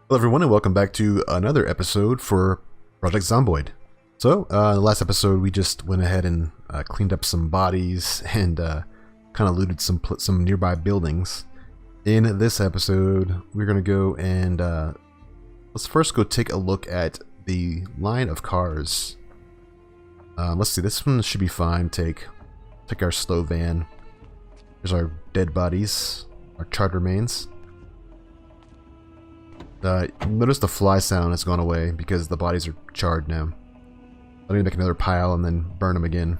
Hello everyone and welcome back to another episode for Project Zomboid. So, in the last episode we just went ahead and cleaned up some bodies and kind of looted some nearby buildings. In this episode we're going to go and let's first go take a look at the line of cars. Let's see, this one should be fine. Take our slow van. Here's our dead bodies, our charred remains. Notice the fly sound has gone away because the bodies are charred now. I need to make another pile and then burn them again.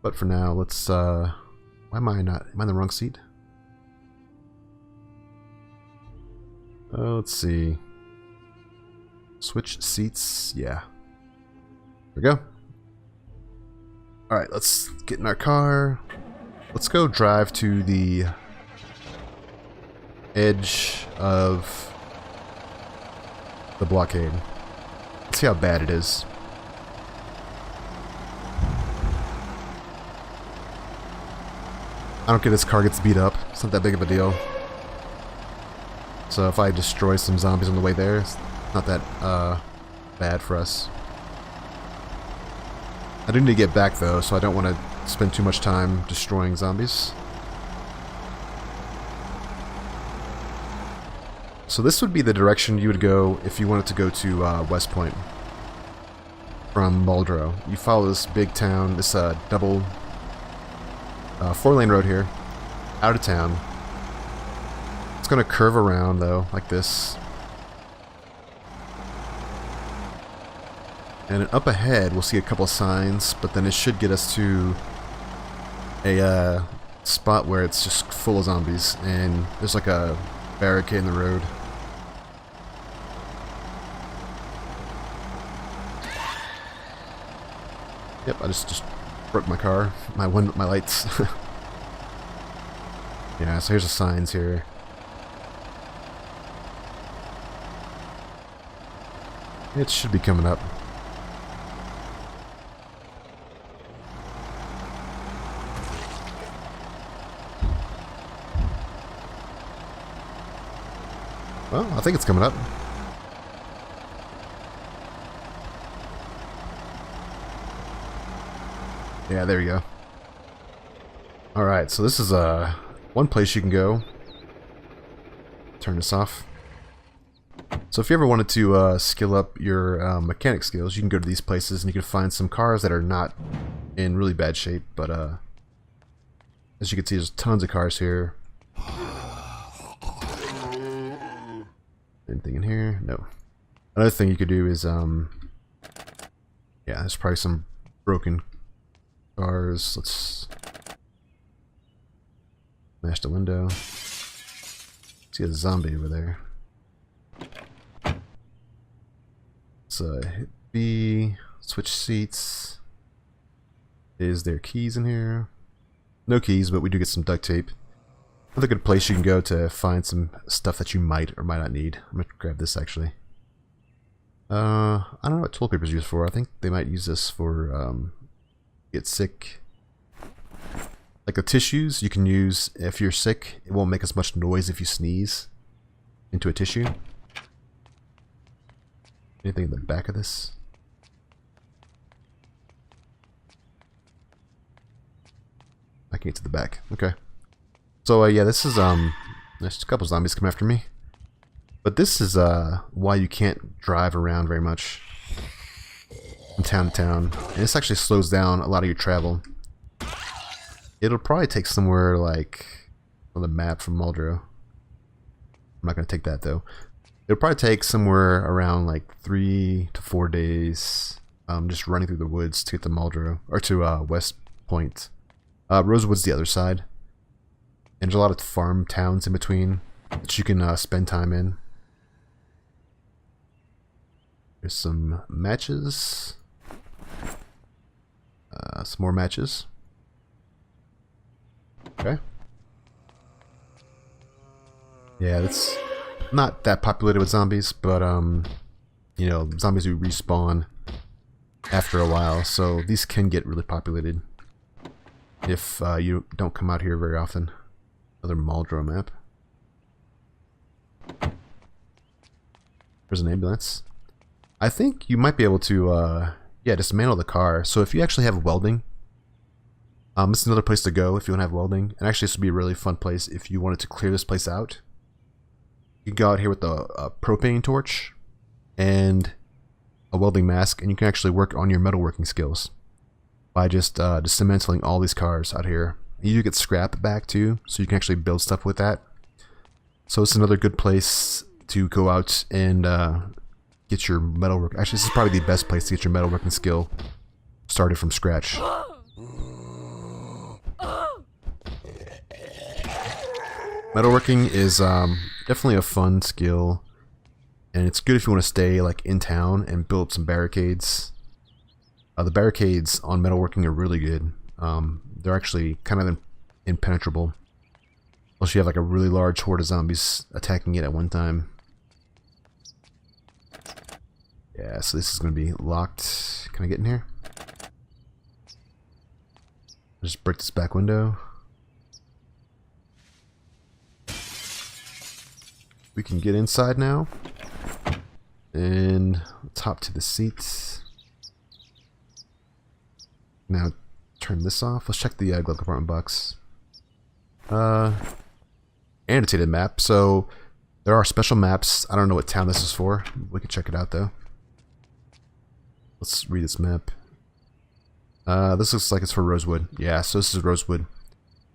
But for now, let's, why am I in the wrong seat? Let's see. Switch seats, yeah. There we go. Alright, let's get in our car. Let's go drive to the edge of the blockade. Let's see how bad it is. I don't care if this car gets beat up. It's not that big of a deal. So if I destroy some zombies on the way there, it's not that bad for us. I do need to get back though, so I don't want to spend too much time destroying zombies. So this would be the direction you would go if you wanted to go to West Point from Muldrow. You follow this big town, this double 4-lane road here, out of town. It's going to curve around though, like this. And up ahead we'll see a couple signs, but then it should get us to a spot where it's just full of zombies and there's like a barricade in the road. Yep, I just broke my car, my lights. Yeah, so here's the signs here. It should be coming up. Well, I think it's coming up. Yeah, there you go. Alright, so this is one place you can go. Turn this off. So if you ever wanted to skill up your mechanic skills, you can go to these places and you can find some cars that are not in really bad shape, but as you can see, there's tons of cars here. Anything in here? No. Another thing you could do is, yeah, there's probably some broken cars. Let's smash the window. See a zombie over there. Let's hit B, switch seats. Is there keys in here? No keys, but we do get some duct tape. Another good place you can go to find some stuff that you might or might not need. I'm gonna grab this actually. I don't know what toilet paper is used for. I think they might use this for get sick. Like the tissues you can use if you're sick. It won't make as much noise if you sneeze into a tissue. Anything in the back of this? I can get to the back. Okay. So yeah, this is there's a couple zombies come after me. But this is why you can't drive around very much from town to town. And this actually slows down a lot of your travel. It'll probably take somewhere like on the map from Muldrow. I'm not gonna take that though. It'll probably take somewhere around like 3 to 4 days just running through the woods to get to Muldrow or to West Point. Rosewood's the other side. And there's a lot of farm towns in between that you can spend time in. There's some matches. Some more matches. Okay. Yeah, it's not that populated with zombies, but you know, zombies do respawn after a while, so these can get really populated if you don't come out here very often. Another Muldrow map. There's an ambulance. I think you might be able to, yeah, dismantle the car. So if you actually have welding, this is another place to go if you want to have welding. And actually, this would be a really fun place if you wanted to clear this place out. You can go out here with a propane torch and a welding mask, and you can actually work on your metalworking skills by just dismantling all these cars out here. You get scrap back too, so you can actually build stuff with that. So it's another good place to go out and get your metalwork. Actually, this is probably the best place to get your metalworking skill started from scratch. Metalworking is definitely a fun skill, and it's good if you want to stay like in town and build some barricades. The barricades on metalworking are really good. They're actually kind of impenetrable, unless you have like a really large horde of zombies attacking it at one time. Yeah, so this is going to be locked. Can I get in here? Just break this back window. We can get inside now. And top to the seats. Now turn this off. Let's check the glove compartment box. Annotated map. So there are special maps. I don't know what town this is for. We can check it out though. Let's read this map. This looks like it's for Rosewood. Yeah, so this is Rosewood.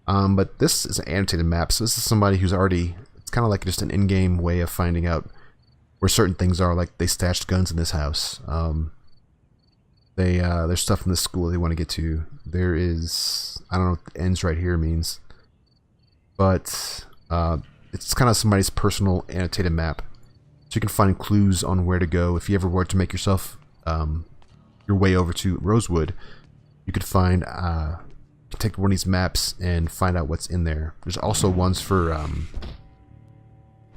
But this is an annotated map. So this is somebody who's already... It's kind of like just an in-game way of finding out where certain things are. Like they stashed guns in this house. There's stuff in this school they want to get to. There is... I don't know what the ends right here means. But it's kind of somebody's personal annotated map. So you can find clues on where to go. If you ever were to make yourself your way over to Rosewood, you could find... take one of these maps and find out what's in there. There's also ones for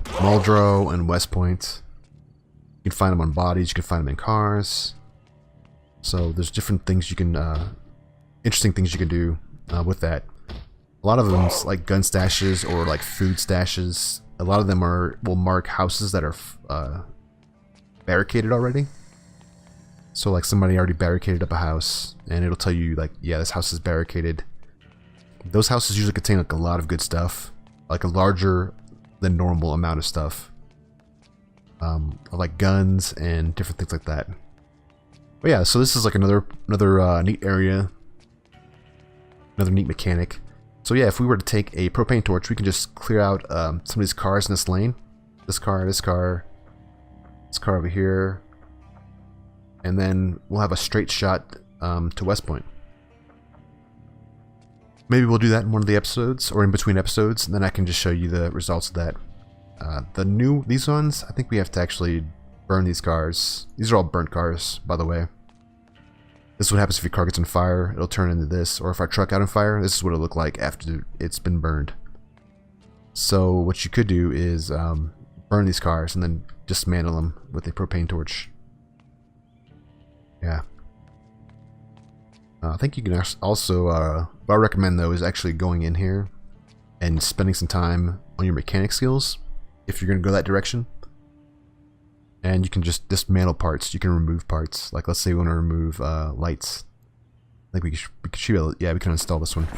Muldrow and West Point. You can find them on bodies, you can find them in cars. So there's different things you can, interesting things you can do with that. A lot of them is like gun stashes or like food stashes. A lot of them will mark houses that are barricaded already. So like somebody already barricaded up a house, and it'll tell you like, yeah, this house is barricaded. Those houses usually contain like a lot of good stuff, like a larger than normal amount of stuff, like guns and different things like that. But yeah, so this is like another neat area, another neat mechanic. So yeah, if we were to take a propane torch, we can just clear out some of these cars in this lane. This car, this car, this car over here. And then we'll have a straight shot to West Point. Maybe we'll do that in one of the episodes, or in between episodes, and then I can just show you the results of that. These ones, I think we have to actually burn these cars. These are all burnt cars, by the way. This is what happens if your car gets on fire. It'll turn into this. Or if our truck got on fire, this is what it'll look like after it's been burned. So what you could do is burn these cars and then dismantle them with a propane torch. Yeah. I think you can also, what I recommend though is actually going in here and spending some time on your mechanic skills if you're going to go that direction. And you can just dismantle parts. You can remove parts. Like let's say we want to remove lights. I think we should be able to, yeah, we can install this one.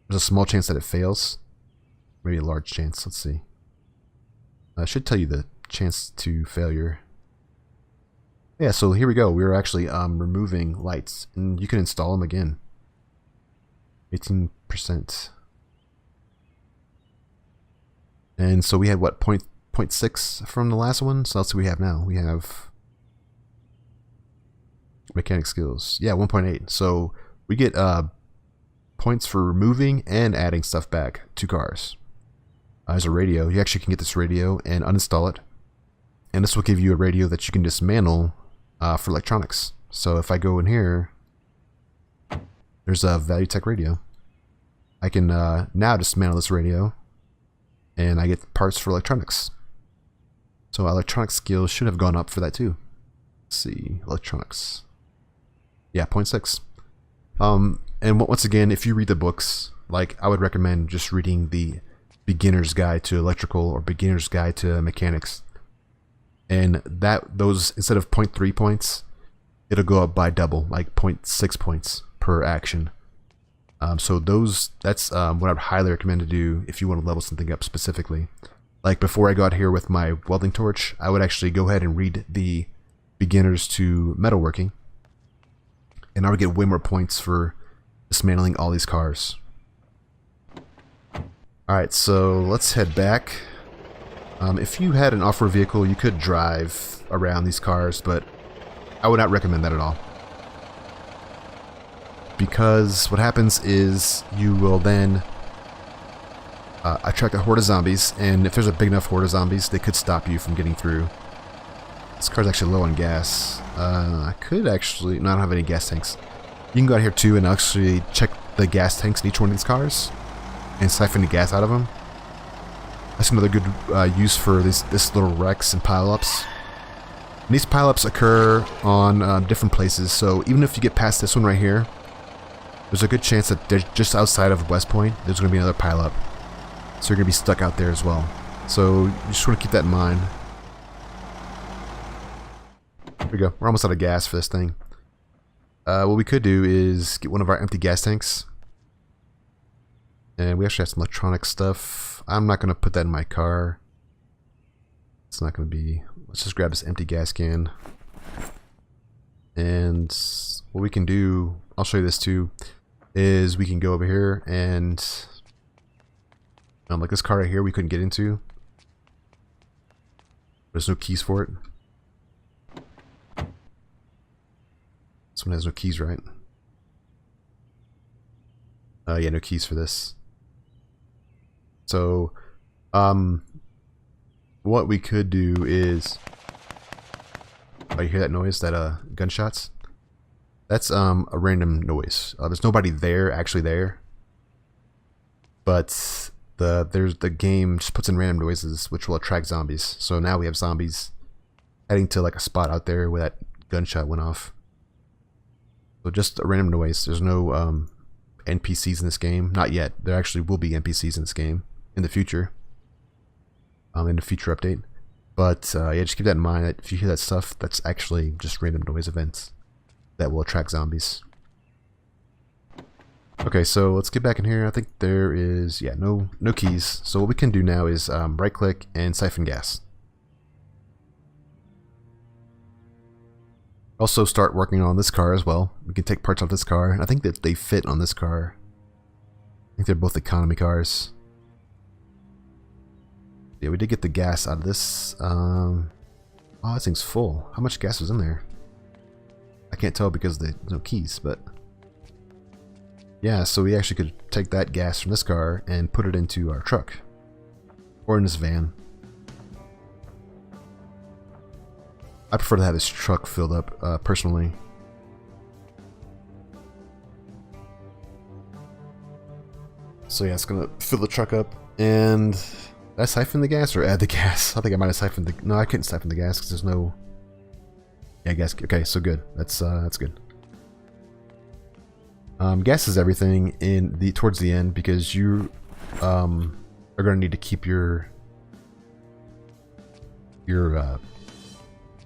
There's a small chance that it fails. Maybe a large chance. Let's see. I should tell you the chance to failure. Yeah, so here we go. We're actually removing lights, and you can install them again. 18%. And so we had what, 0.6 from the last one? So that's what we have now. We have mechanic skills. Yeah, 1.8. So we get points for removing and adding stuff back to cars. There's a radio. You actually can get this radio and uninstall it. And this will give you a radio that you can dismantle for electronics. So if I go in here, there's a ValueTech radio. I can now dismantle this radio, and I get parts for electronics. So electronic skills should have gone up for that too. Let's see, electronics. Yeah, 0.6. And once again, if you read the books, like I would recommend just reading the Beginner's Guide to Electrical or Beginner's Guide to Mechanics. and those instead of 0.3 points, it'll go up by double, like 0.6 points per action. So that's what I'd highly recommend to do if you want to level something up specifically. Like before I got here with my welding torch, I would actually go ahead and read the beginners to metalworking, and I would get way more points for dismantling all these cars. Alright, so let's head back. If you had an off-road vehicle, you could drive around these cars, but I would not recommend that at all. Because what happens is you will then attract a horde of zombies, and if there's a big enough horde of zombies, they could stop you from getting through. This car's actually low on gas. I could actually... No, I don't have any gas tanks. You can go out here too and actually check the gas tanks in each one of these cars and siphon the gas out of them. That's another good use for this little wrecks and pileups. And these pileups occur on different places, so even if you get past this one right here, there's a good chance that just outside of West Point, there's going to be another pileup. So you're going to be stuck out there as well. So you just want to keep that in mind. There we go. We're almost out of gas for this thing. What we could do is get one of our empty gas tanks. And we actually have some electronic stuff. I'm not going to put that in my car. It's not going to be... Let's just grab this empty gas can. And what we can do, I'll show you this too, is we can go over here and... like this car right here we couldn't get into. There's no keys for it. This one has no keys, right? Yeah, no keys for this. So, what we could do is... Oh, you hear that noise? That, gunshots? That's, a random noise. There's nobody there, actually there. But... the game just puts in random noises which will attract zombies. So now we have zombies heading to like a spot out there where that gunshot went off. So just a random noise. There's no NPCs in this game. Not yet. There actually will be NPCs in this game in the future. In the future update. But yeah, just keep that in mind that if you hear that stuff, that's actually just random noise events that will attract zombies. Okay, so let's get back in here. I think there is, yeah, no keys. So what we can do now is right click and siphon gas. Also start working on this car as well. We can take parts off this car. I think that they fit on this car. I think they're both economy cars. Yeah, we did get the gas out of this. Oh, that thing's full. How much gas was in there? I can't tell because there's no keys, but... Yeah, so we actually could take that gas from this car and put it into our truck. Or in this van. I prefer to have this truck filled up, personally. So yeah, it's gonna fill the truck up, and... Did I siphon the gas or add the gas? I think I might have siphoned the... No, I couldn't siphon the gas because there's no... Yeah, gas... Okay, so good. That's good. Gas is everything towards the end because you are going to need to keep your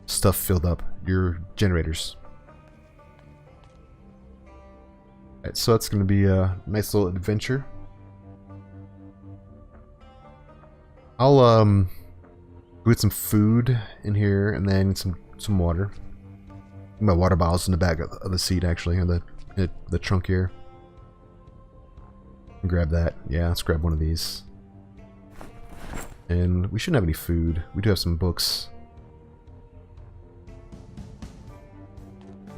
stuff filled up, your generators. Alright, so that's going to be a nice little adventure. I'll get some food in here and then some water. My water bottle's in the back of the seat actually, on the trunk here. Grab that. Yeah, let's grab one of these. And we shouldn't have any food. We do have some books.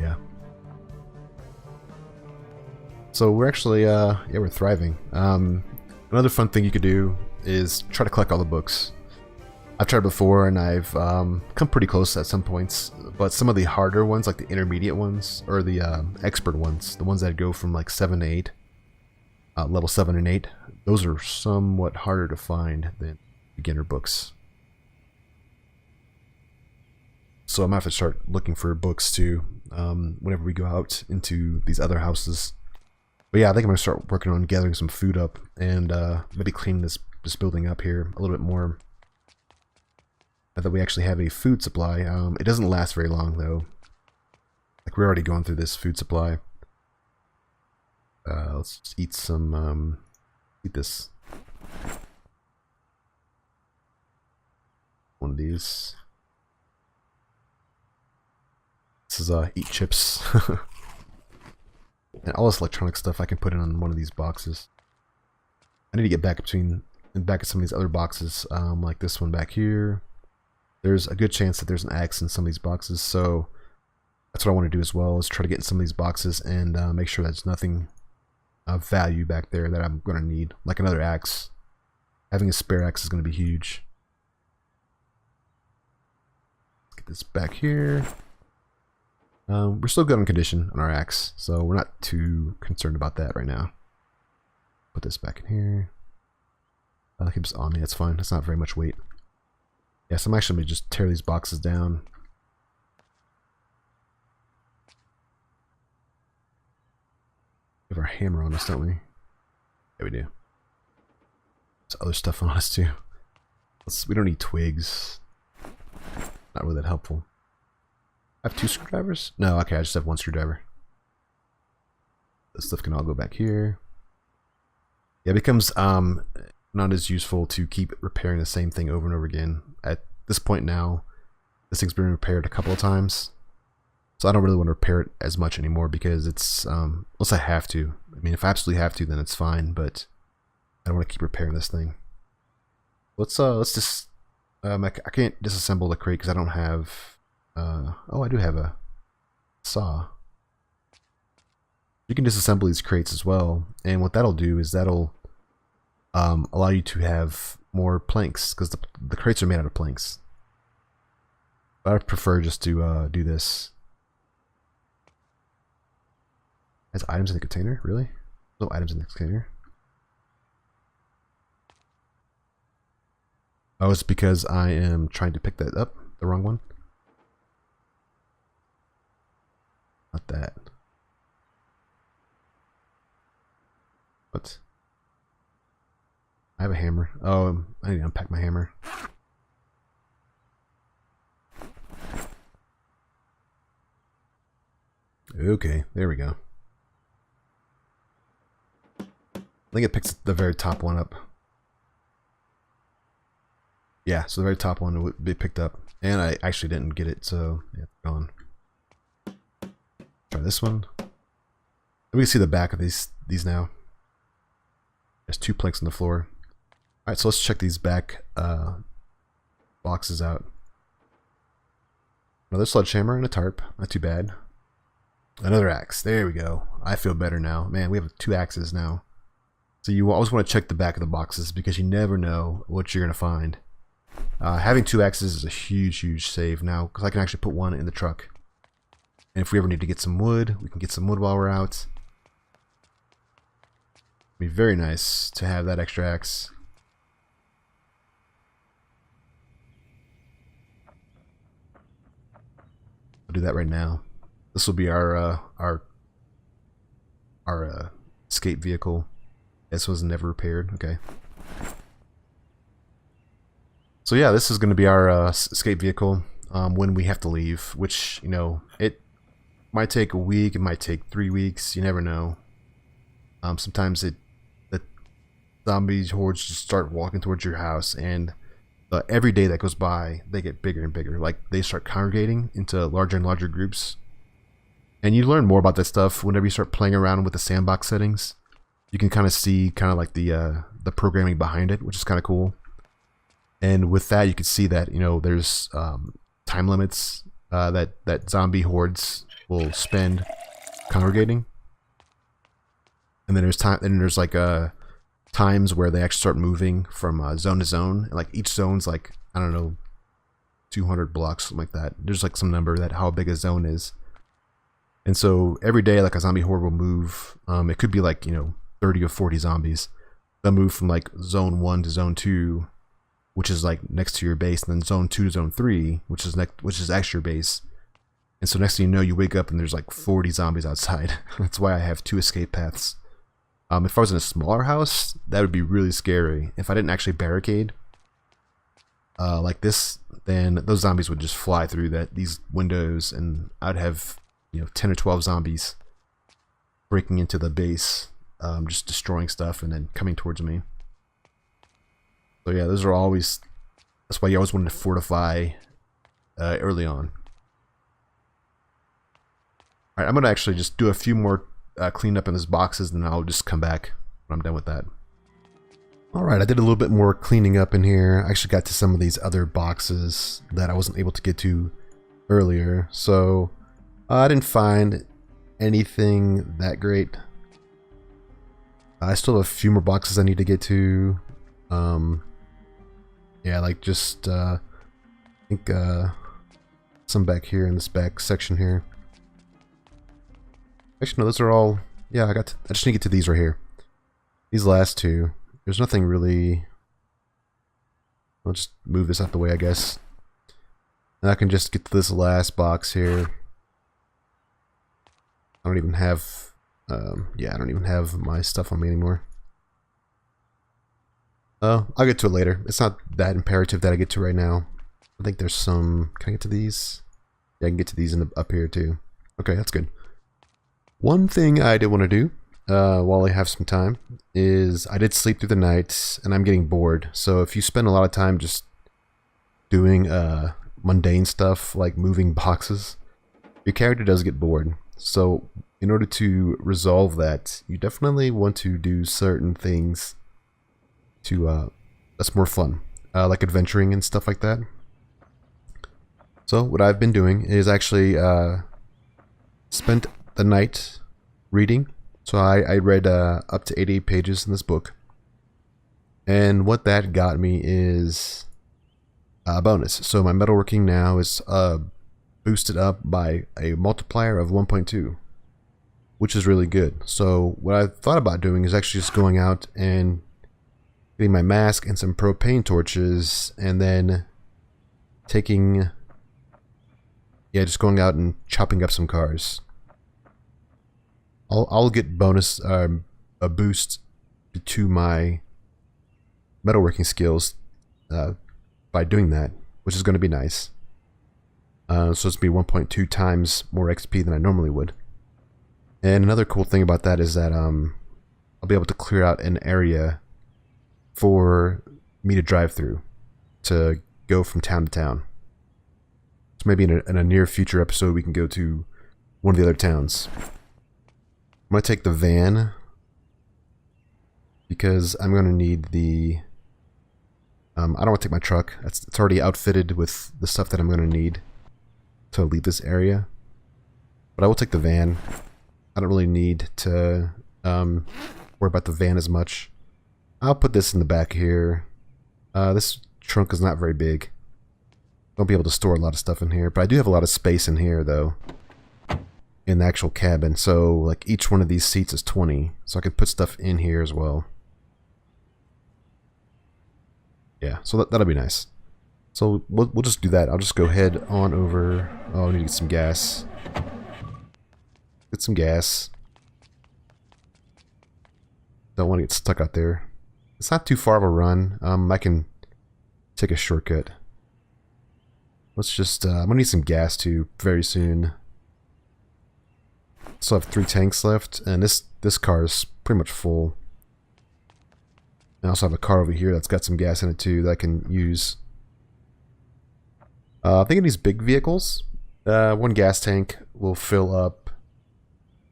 Yeah. So we're actually, yeah, we're thriving. Another fun thing you could do is try to collect all the books. I've tried before and I've come pretty close at some points, but some of the harder ones, like the intermediate ones, or the expert ones, the ones that go from like 7 to 8, level 7 and 8, those are somewhat harder to find than beginner books. So I'm going to have to start looking for books too, whenever we go out into these other houses. But yeah, I think I'm going to start working on gathering some food up and maybe cleaning this building up here a little bit more. that we actually have a food supply. It doesn't last very long though. Like we're already going through this food supply. Let's just eat some, eat this. One of these. This is, eat chips. And all this electronic stuff I can put in on one of these boxes. I need to get back back at some of these other boxes, like this one back here. There's a good chance that there's an axe in some of these boxes, so that's what I want to do as well, is try to get in some of these boxes and make sure there's nothing of value back there that I'm going to need, like another axe. Having a spare axe is going to be huge. Let's get this back here. We're still good on condition on our axe, so we're not too concerned about that right now. Put this back in here. That keeps on me, that's fine. That's not very much weight. Yes, I'm actually going to just tear these boxes down. We have our hammer on us, don't we? Yeah, we do. There's other stuff on us too. We don't need twigs. Not really that helpful. I have 2 screwdrivers? No, okay, I just have 1 screwdriver. This stuff can all go back here. Yeah, it becomes not as useful to keep repairing the same thing over and over again. At this point now, this thing's been repaired a couple of times. So I don't really want to repair it as much anymore because it's, unless I have to. I mean, if I absolutely have to, then it's fine, but I don't want to keep repairing this thing. Let's just, I can't disassemble the crate because I don't have, oh, I do have a saw. You can disassemble these crates as well, and what that'll do is that'll allow you to have more planks, because the crates are made out of planks. But I prefer just to do this. Has items in the container? Really? No items in the container. Oh, it's because I am trying to pick that up, the wrong one. Not that. What? I have a hammer. Oh, I need to unpack my hammer. Okay, there we go. I think it picks the very top one up. Yeah, so the very top one would be picked up. And I actually didn't get it, so yeah, it's gone. Try this one. We can see the back of these now. There's 2 planks on the floor. Alright, so let's check these back boxes out. Another sledgehammer and a tarp. Not too bad. Another axe. There we go. I feel better now. Man, we have 2 axes now. So you always want to check the back of the boxes because you never know what you're going to find. Having 2 axes is a huge save now because I can actually put one in the truck. And if we ever need to get some wood, we can get some wood while we're out. It'd be very nice to have that extra axe. I'll do that right now. This will be our escape vehicle. This was never repaired. Okay. So yeah, this is going to be our escape vehicle when we have to leave, which, you know, it might take a week, it might take 3 weeks, you never know. Sometimes the zombies hordes just start walking towards your house, and every day that goes by, they get bigger and bigger. Like, they start congregating into larger and larger groups. And you learn more about that stuff whenever you start playing around with the sandbox settings. You can kind of see like the programming behind it, which is kind of cool. And with that, you can see that, you know, there's time limits that zombie hordes will spend congregating. And then there's like times where they actually start moving from zone to zone. And like each zone's like, I don't know, 200 blocks, something like that. There's like some number that how big a zone is. And so every day, like a zombie horde will move. It could be like, you know, 30 or 40 zombies. They'll move from like zone 1 to zone 2, which is like next to your base, and then zone 2 to zone 3, which is actually your base. And so next thing you know, you wake up and there's like 40 zombies outside. That's why I have 2 escape paths. If I was in a smaller house, that would be really scary. If I didn't actually barricade, like this then those zombies would just fly through these windows, and I'd have 10 or 12 zombies breaking into the base, just destroying stuff and then coming towards me. So yeah, those are always. That's why you always wanted to fortify early on. All right, I'm gonna actually just do a few more cleanup in these boxes, and then I'll just come back when I'm done with that. Alright, I did a little bit more cleaning up in here. I actually got to some of these other boxes that I wasn't able to get to earlier. So, I didn't find anything that great. I still have a few more boxes I need to get to. Yeah, like just, I think, some back here in this back section here. Actually, no, those are all, yeah, I just need to get to these right here. These last two. There's nothing really. I'll just move this out the way, I guess. And I can just get to this last box here. I don't even have, yeah, I don't even have my stuff on me anymore. I'll get to it later. It's not that imperative that I get to right now. I think there's some. Can I get to these? Yeah, I can get to these up here too. Okay, that's good. One thing I did want to do while I have some time is I did sleep through the night, and I'm getting bored. So if you spend a lot of time just doing mundane stuff like moving boxes, your character does get bored. So in order to resolve that, you definitely want to do certain things to that's more fun, like adventuring and stuff like that. So what I've been doing is actually spent the night reading. So I read up to 88 pages in this book. And what that got me is a bonus. So my metalworking now is boosted up by a multiplier of 1.2, which is really good. So what I thought about doing is actually just going out and getting my mask and some propane torches, and then taking, yeah, just going out and chopping up some cars. I'll get bonus, a boost to my metalworking skills by doing that, which is going to be nice. So it's going to be 1.2 times more XP than I normally would. And another cool thing about that is that I'll be able to clear out an area for me to drive through to go from town to town. So maybe in a near future episode we can go to one of the other towns. I'm going to take the van because I'm going to need the... I don't want to take my truck. It's already outfitted with the stuff that I'm going to need to leave this area. But I will take the van. I don't really need to worry about the van as much. I'll put this in the back here. This trunk is not very big. Won't be able to store a lot of stuff in here, but I do have a lot of space in here though, in the actual cabin. So like each one of these seats is 20, so I can put stuff in here as well. Yeah, so that'll be nice. So we'll just do that. I'll just go head on over. Oh, I need to get some gas. Get some gas. Don't want to get stuck out there. It's not too far of a run. I can take a shortcut. Let's just, I'm gonna need some gas too very soon. Still have 3 tanks left, and this car is pretty much full. I also have a car over here that's got some gas in it too that I can use. I think in these big vehicles, one gas tank will fill up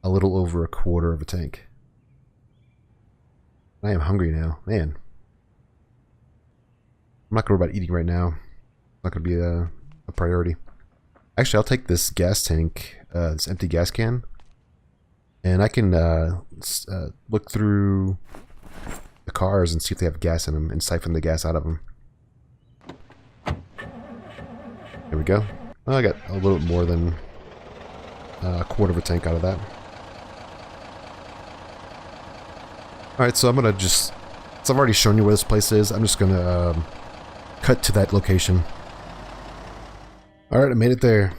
a little over a quarter of a tank. I am hungry now, man. I'm not gonna worry about eating right now. It's not gonna be a priority. Actually, I'll take this gas tank, this empty gas can, and I can look through the cars and see if they have gas in them and siphon the gas out of them. There we go. Well, I got a little bit more than a quarter of a tank out of that. Alright, so I'm gonna just, so I've already shown you where this place is, I'm just gonna cut to that location. Alright, I made it there.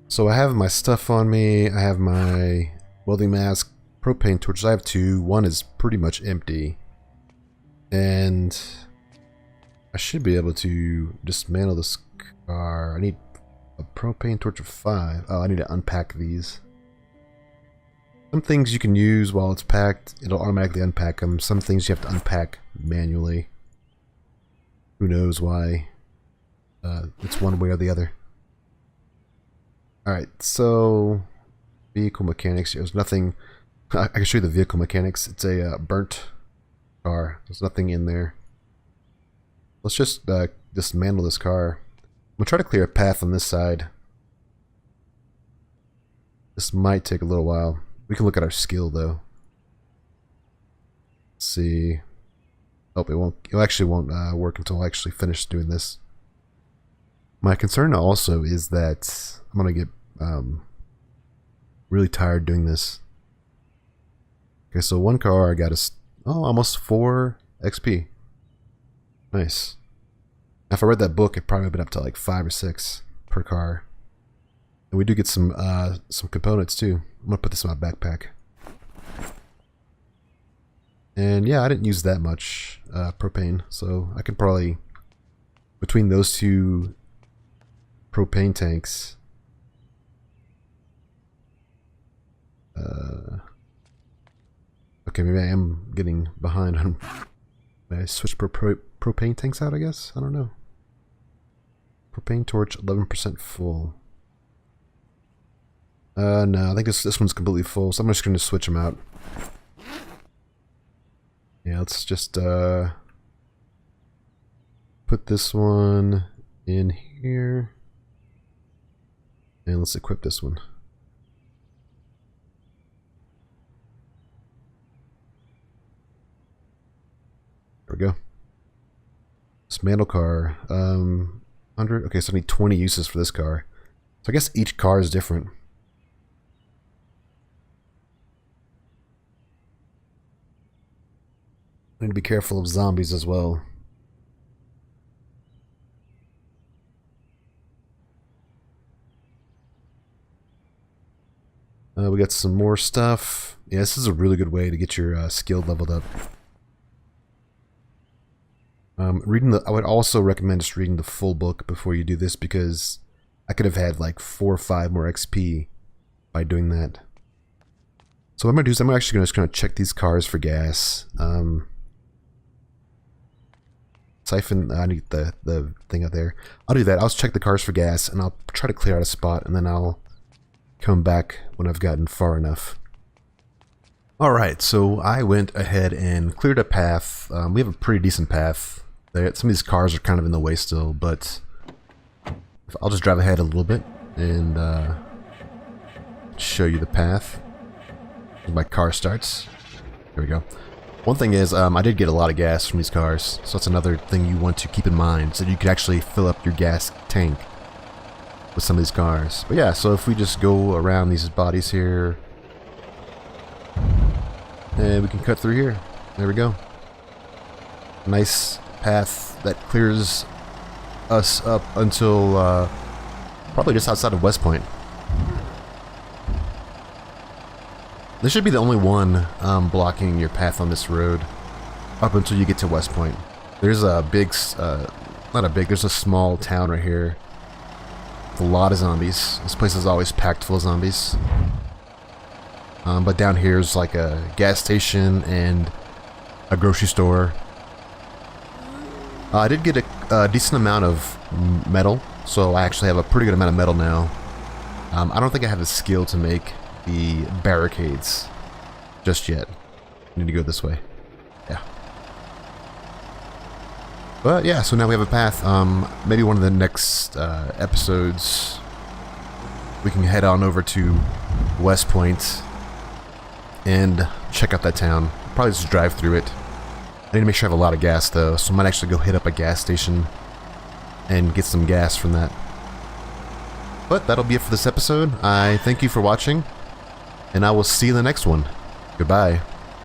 So I have my stuff on me, I have my welding mask, propane torches. I have 2. One is pretty much empty. And I should be able to dismantle this car. I need a propane torch of 5. Oh, I need to unpack these. Some things you can use while it's packed. It'll automatically unpack them. Some things you have to unpack manually. Who knows why? It's one way or the other. Alright, so vehicle mechanics. There's nothing. I can show you the vehicle mechanics. It's a burnt car. There's nothing in there. Let's just dismantle this car. I'm gonna try to clear a path on this side. This might take a little while. We can look at our skill though. Let's see. Oh, it won't. It actually won't work until I actually finish doing this. My concern also is that I'm gonna get really tired doing this. Okay, so one car I got almost 4 XP. Nice. Now, if I read that book, it probably would have been up to like 5 or 6 per car. And we do get some components too. I'm gonna put this in my backpack. And yeah, I didn't use that much propane, so I could probably, between those 2 propane tanks, okay, maybe I am getting behind on. May I switch propane tanks out, I guess? I don't know. Propane torch 11% full. No, I think this one's completely full, so I'm just gonna switch them out. Yeah, let's just put this one in here. And let's equip this one. There we go. Dismantle car. 100. Okay, so I need 20 uses for this car. So I guess each car is different. I need to be careful of zombies as well. We got some more stuff. Yeah, this is a really good way to get your skill leveled up. I would also recommend just reading the full book before you do this, because I could have had like 4 or 5 more XP by doing that. So what I'm gonna do is I'm actually just gonna check these cars for gas. Siphon. I need the thing up there. I'll do that. I'll check the cars for gas, and I'll try to clear out a spot, and then I'll come back when I've gotten far enough. Alright, so I went ahead and cleared a path. We have a pretty decent path. Some of these cars are kind of in the way still, but I'll just drive ahead a little bit and show you the path. My car starts. Here we go. One thing is, I did get a lot of gas from these cars, so that's another thing you want to keep in mind, so you could actually fill up your gas tank with some of these cars. But yeah, so if we just go around these bodies here, and we can cut through here. There we go. Nice path that clears us up until probably just outside of West Point. This should be the only one blocking your path on this road up until you get to West Point. There's a big, there's a small town right here with a lot of zombies. This place is always packed full of zombies. But down here is like a gas station and a grocery store. I did get a decent amount of metal, so I actually have a pretty good amount of metal now. I don't think I have the skill to make the barricades just yet. I need to go this way. Yeah. But yeah, so now we have a path. Maybe one of the next episodes we can head on over to West Point and check out that town. Probably just drive through it. I need to make sure I have a lot of gas though, so I might actually go hit up a gas station and get some gas from that. But that'll be it for this episode. I thank you for watching, and I will see you in the next one. Goodbye.